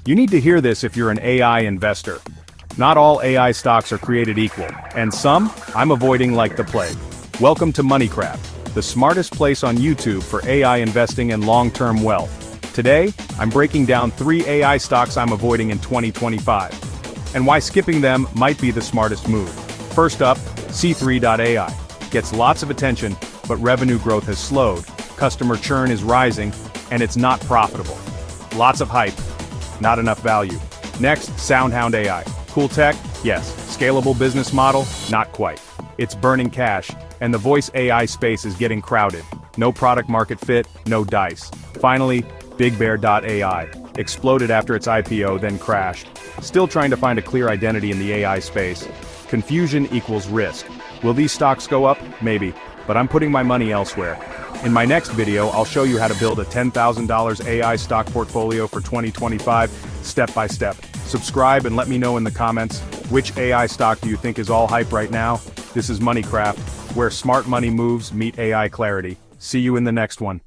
You need to hear this if you're an AI investor. Not all AI stocks are created equal, and some, I'm avoiding like the plague. Welcome to Moneycraft, the smartest place on YouTube for AI investing and long-term wealth. Today, I'm breaking down 3 AI stocks I'm avoiding in 2025, and why skipping them might be the smartest move. First up, C3.ai. Gets lots of attention, but revenue growth has slowed, customer churn is rising, and it's not profitable. Lots of hype, not enough value. Next, SoundHound AI. Cool tech? Yes. Scalable business model? Not quite. It's burning cash, and the voice AI space is getting crowded. No product market fit, no dice. Finally, BigBear.ai. Exploded after its IPO, then crashed. Still trying to find a clear identity in the AI space. Confusion equals risk. Will these stocks go up? Maybe. But I'm putting my money elsewhere. In my next video, I'll show you how to build a $10,000 AI stock portfolio for 2025, step by step. Subscribe and let me know in the comments, which AI stock do you think is all hype right now? This is Moneycraft, where smart money moves meet AI clarity. See you in the next one.